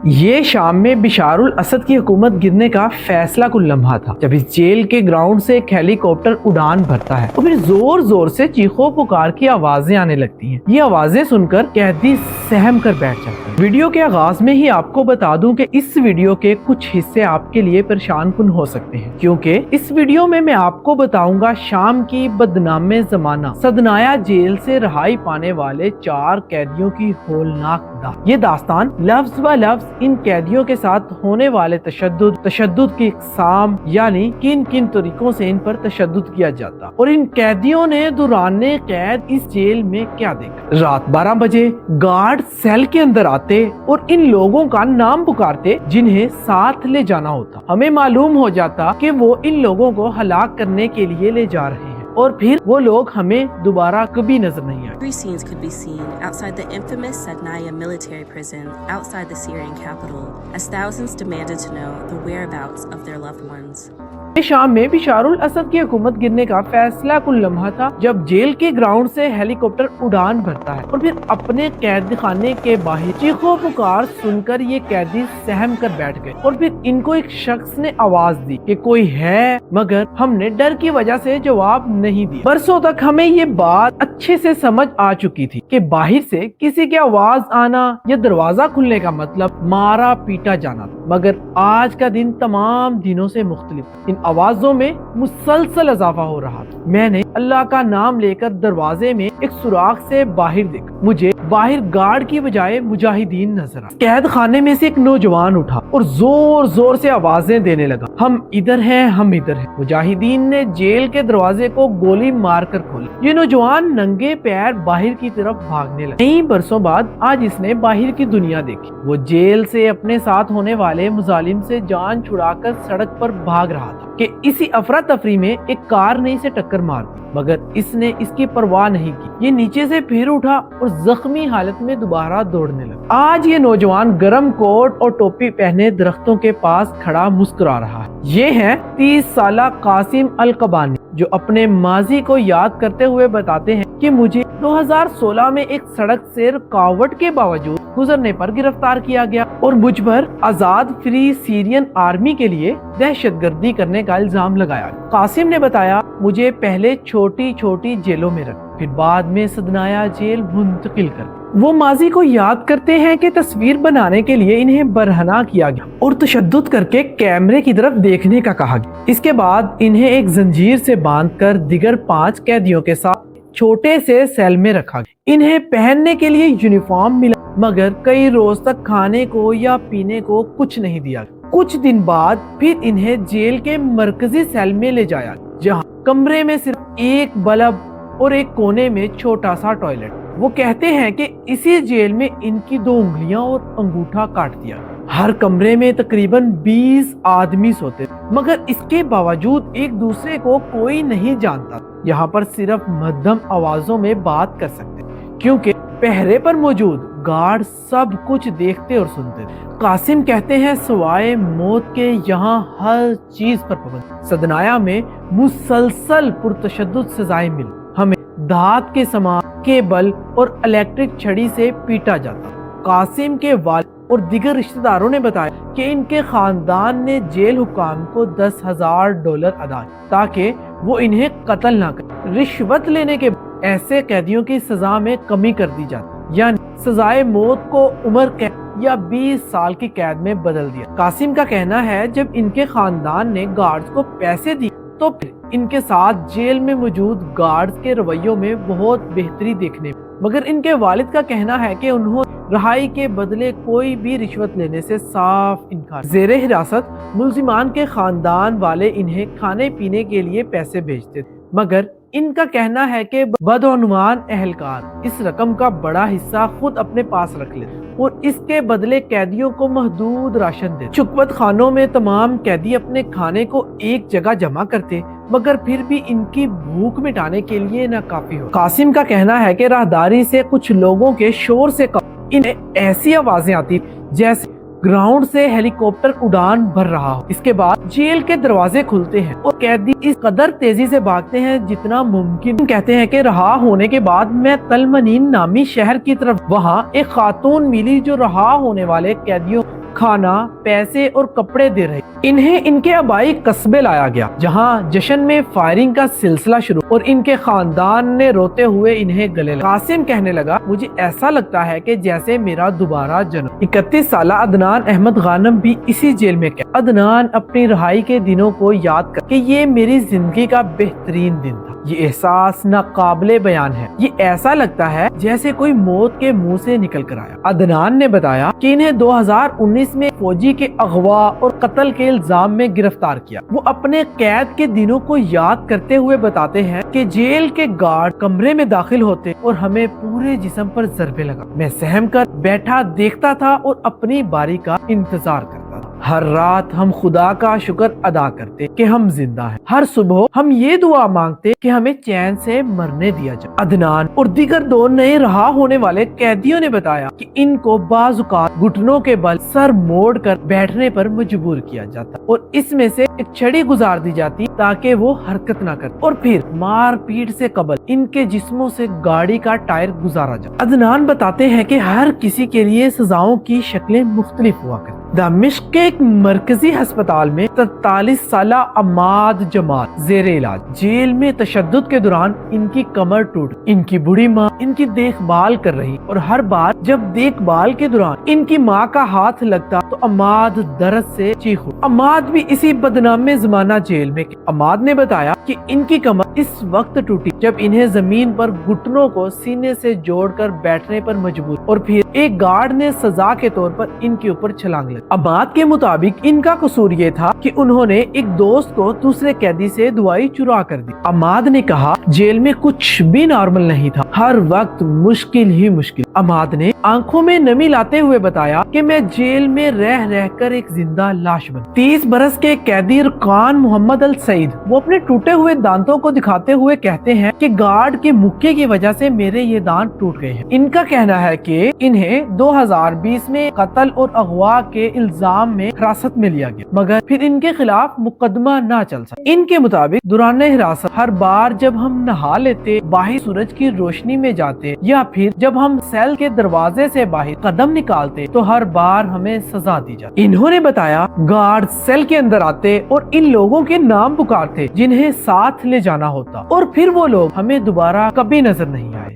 یہ شام میں بشار الاسد کی حکومت گرنے کا فیصلہ کن لمحہ تھا جب اس جیل کے گراؤنڈ سے ایک ہیلی کاپٹر اڑان بھرتا ہے اور پھر زور زور سے چیخو پکار کی آوازیں آنے لگتی ہیں۔ یہ آوازیں سن کر قیدی سہم کر بیٹھ جاتا ہے۔ ویڈیو کے آغاز میں ہی آپ کو بتا دوں کہ اس ویڈیو کے کچھ حصے آپ کے لیے پریشان کن ہو سکتے ہیں، کیونکہ اس ویڈیو میں آپ کو بتاؤں گا شام کی بدنام زمانہ سدنایا جیل سے رہائی پانے والے 4 قیدیوں کی ہولناک یہ داستان لفظ و لفظ ان قیدیوں کے ساتھ ہونے والے تشدد کی اقسام، یعنی کن کن طریقوں سے ان پر تشدد کیا جاتا اور ان قیدیوں نے دوران قید اس جیل میں کیا دیکھا۔ رات 12 بجے گارڈ سیل کے اندر آتے اور ان لوگوں کا نام پکارتے جنہیں ساتھ لے جانا ہوتا۔ ہمیں معلوم ہو جاتا کہ وہ ان لوگوں کو ہلاک کرنے کے لیے لے جا رہے ہیں اور پھر وہ لوگ ہمیں دوبارہ کبھی نظر نہیں آئے۔ Three scenes could be seen outside the infamous Sadnaya military prison outside the Syrian capital as thousands demanded to know the whereabouts of their loved ones. شام میں بشار الاسد کی حکومت گرنے کا فیصلہ کن لمحہ تھا جب جیل کے گراؤنڈ سے ہیلی کاپٹر اڑان بھرتا ہے اور پھر اپنے قید خانے کے باہر چیخو پکار سن کر یہ قیدی سہم کر بیٹھ گئے اور پھر ان کو ایک شخص نے آواز دی کہ کوئی ہے، مگر ہم نے ڈر کی وجہ سے جواب نہیں دیا۔ برسوں تک ہمیں یہ بات اچھے سے سمجھ آ چکی تھی کہ باہر سے کسی کی آواز آنا یا دروازہ کھلنے کا مطلب مارا پیٹا جانا، مگر آج کا دن تمام دنوں سے مختلف۔ ان آوازوں میں مسلسل اضافہ ہو رہا تھا۔ میں نے اللہ کا نام لے کر دروازے میں ایک سوراخ سے باہر دیکھا۔ مجھے باہر گارڈ کی بجائے مجاہدین نظر آئے۔ قید خانے میں سے ایک نوجوان اٹھا اور زور زور سے آوازیں دینے لگا، ہم ادھر ہیں، ہم ادھر ہیں۔ مجاہدین نے جیل کے دروازے کو گولی مار کر کھولا۔ یہ نوجوان ننگے پیر باہر کی طرف بھاگنے لگا۔ کئی برسوں بعد آج اس نے باہر کی دنیا دیکھی۔ وہ جیل سے اپنے ساتھ ہونے والے مظالم سے جان چھڑا کر سڑک پر بھاگ رہا تھا کہ اسی افراتفری میں ایک کار نے اسے ٹکر مار دی، مگر اس نے اس کی پرواہ نہیں کی۔ یہ نیچے سے پھر اٹھا اور زخمی حالت میں دوبارہ دوڑنے لگا۔ آج یہ نوجوان گرم کوٹ اور ٹوپی پہنے درختوں کے پاس کھڑا مسکرا رہا ہے۔ یہ ہے 30 سالہ قاسم القبانی، جو اپنے ماضی کو یاد کرتے ہوئے بتاتے ہیں کہ مجھے 2016 میں ایک سڑک سے رکاوٹ کے باوجود گزرنے پر گرفتار کیا گیا اور مجھ پر آزاد فری سیرین آرمی کے لیے دہشت گردی کرنے کا الزام لگایا گیا۔ قاسم نے بتایا، مجھے پہلے چھوٹی چھوٹی جیلوں میں رکھا، پھر بعد میں سدنایا جیل منتقل کر دیا۔ وہ ماضی کو یاد کرتے ہیں کہ تصویر بنانے کے لیے انہیں برہنہ کیا گیا اور تشدد کر کے کیمرے کی طرف دیکھنے کا کہا گیا۔ اس کے بعد انہیں ایک زنجیر سے باندھ کر دیگر 5 قیدیوں کے ساتھ چھوٹے سے سیل میں رکھا گیا۔ انہیں پہننے کے لیے یونیفارم ملا، مگر کئی روز تک کھانے کو یا پینے کو کچھ نہیں دیا گیا۔ کچھ دن بعد پھر انہیں جیل کے مرکزی سیل میں لے جایا گیا، جہاں کمرے میں صرف ایک بلب اور ایک کونے میں چھوٹا سا ٹوائلٹ۔ وہ کہتے ہیں کہ اسی جیل میں ان کی 2 انگلیاں اور انگوٹھا کاٹ دیا۔ ہر کمرے میں تقریباً 20 آدمی سوتے، مگر اس کے باوجود ایک دوسرے کو کوئی نہیں جانتا۔ یہاں پر صرف مدھم آوازوں میں بات کر سکتے، کیونکہ پہرے پر موجود گارڈ سب کچھ دیکھتے اور سنتے۔ قاسم کہتے ہیں، سوائے موت کے یہاں ہر چیز پر پابند۔ سدنایا میں مسلسل پرتشدد سزائیں ملی۔ ہمیں دھات کے سامان، کیبل اور الیکٹرک چھڑی سے پیٹا جاتا۔ قاسم کے والد اور دیگر رشتہ داروں نے بتایا کہ ان کے خاندان نے جیل حکام کو $10,000 ادا کیے تاکہ وہ انہیں قتل نہ کریں۔ رشوت لینے کے بعد ایسے قیدیوں کی سزا میں کمی کر دی جاتی، یعنی سزائے موت کو عمر قید یا 20 سال کی قید میں بدل دیا۔ قاسم کا کہنا ہے، جب ان کے خاندان نے گارڈز کو پیسے دیے تو پھر ان کے ساتھ جیل میں موجود گارڈز کے رویوں میں بہت بہتری دیکھنے میں، مگر ان کے والد کا کہنا ہے کہ انہوں رہائی کے بدلے کوئی بھی رشوت لینے سے صاف انکار۔ زیر حراست ملزمان کے خاندان والے انہیں کھانے پینے کے لیے پیسے بھیجتے تھے، مگر ان کا کہنا ہے کہ بدعنوان اہلکار اس رقم کا بڑا حصہ خود اپنے پاس رکھ لیتے اور اس کے بدلے قیدیوں کو محدود راشن دیتے۔ چکوت خانوں میں تمام قیدی اپنے کھانے کو ایک جگہ جمع کرتے، مگر پھر بھی ان کی بھوک مٹانے کے لیے ناکافی ہو۔ قاسم کا کہنا ہے کہ راہداری سے کچھ لوگوں کے شور سے انہیں ایسی آوازیں آتی جیسے گراؤنڈ سے ہیلی کاپٹر اڑان بھر رہا ہو۔ اس کے بعد جیل کے دروازے کھلتے ہیں اور قیدی اس قدر تیزی سے بھاگتے ہیں جتنا ممکن۔ کہتے ہیں کہ رہا ہونے کے بعد میں تلمنین نامی شہر کی طرف، وہاں ایک خاتون ملی جو رہا ہونے والے قیدیوں کھانا, پیسے اور کپڑے دے رہے. انہیں ان کے آبائی قصبے لایا گیا جہاں جشن میں فائرنگ کا سلسلہ شروع اور ان کے خاندان نے روتے ہوئے انہیں گلے لگا. قاسم کہنے لگا, مجھے ایسا لگتا ہے کہ جیسے میرا دوبارہ جنم. 31 سالہ عدنان احمد غانم بھی اسی جیل میں قید. عدنان اپنی رہائی کے دنوں کو یاد کر کہ یہ میری زندگی کا بہترین دن تھا. یہ احساس ناقابل بیان ہے. یہ ایسا لگتا ہے جیسے کوئی موت کے منہ سے نکل کر آیا. عدنان نے بتایا کہ انہیں 2019 میں فوجی کے اغوا اور قتل کے الزام میں گرفتار کیا. وہ اپنے قید کے دنوں کو یاد کرتے ہوئے بتاتے ہیں کہ جیل کے گارڈ کمرے میں داخل ہوتے اور ہمیں پورے جسم پر ضربے لگا. میں سہم کر بیٹھا دیکھتا تھا اور اپنی باری کا انتظار کرتا تھا. ہر رات ہم خدا کا شکر ادا کرتے کہ ہم زندہ ہیں. ہر صبح ہم یہ دعا مانگتے کہ ہمیں چین سے مرنے دیا جائے. عدنان اور دیگر 2 نئے رہا ہونے والے قیدیوں نے بتایا کہ ان کو بعض اوقات گھٹنوں کے بل سر موڑ کر بیٹھنے پر مجبور کیا جاتا اور اس میں سے ایک چھڑی گزار دی جاتی تاکہ وہ حرکت نہ کرتے, اور پھر مار پیٹ سے قبل ان کے جسموں سے گاڑی کا ٹائر گزارا جاتا. عدنان بتاتے ہیں کہ ہر کسی کے لیے سزاؤں کی شکلیں مختلف ہوا کرتی. دمشق کے ایک مرکزی ہسپتال میں 43 سالہ عماد جمال زیر علاج. جیل میں تشدد کے دوران ان کی کمر ٹوٹ, ان کی بوڑھی ماں ان کی دیکھ بھال کر رہی اور ہر بار جب دیکھ بھال کے دوران ان کی ماں کا ہاتھ لگتا تو عماد درد سے چیخ اٹھا. عماد بھی اسی بدنام زمانہ جیل میں. عماد نے بتایا کہ ان کی کمر اس وقت ٹوٹی جب انہیں زمین پر گھٹنوں کو سینے سے جوڑ کر بیٹھنے پر مجبور اور پھر ایک گارڈ نے سزا کے طور پر ان کے اوپر چھلانگ لگائی. عماد کے مطابق ان کا قصور یہ تھا کہ انہوں نے ایک دوست کو دوسرے قیدی سے دوائی چرا کر دی. عماد نے کہا, جیل میں کچھ بھی نارمل نہیں تھا, ہر وقت مشکل ہی مشکل. عماد نے آنکھوں میں نمی لاتے ہوئے بتایا کہ میں جیل میں رہ رہ کر ایک زندہ لاش بن. 30 برس کے قیدی رکان محمد السعید وہ اپنے ٹوٹے ہوئے دانتوں کو دکھاتے ہوئے کہتے ہیں کہ گارڈ کے مکے کی وجہ سے میرے یہ دانت ٹوٹ گئے ہیں. ان کا کہنا ہے کہ انہیں 2020 میں قتل اور اغوا کے الزام میں حراست میں لیا گیا مگر پھر ان کے خلاف مقدمہ نہ چل سکا. ان کے مطابق دوران حراست ہر بار جب ہم نہا لیتے, باہر سورج کی روشنی میں جاتے یا پھر جب ہم سیل کے دروازے سے باہر قدم نکالتے تو ہر بار ہمیں سزا دی جاتی. انہوں نے بتایا گارڈ سیل کے اندر آتے اور ان لوگوں کے نام پکارتے جنہیں ساتھ لے جانا ہوتا اور پھر وہ لوگ ہمیں دوبارہ کبھی نظر نہیں آئے.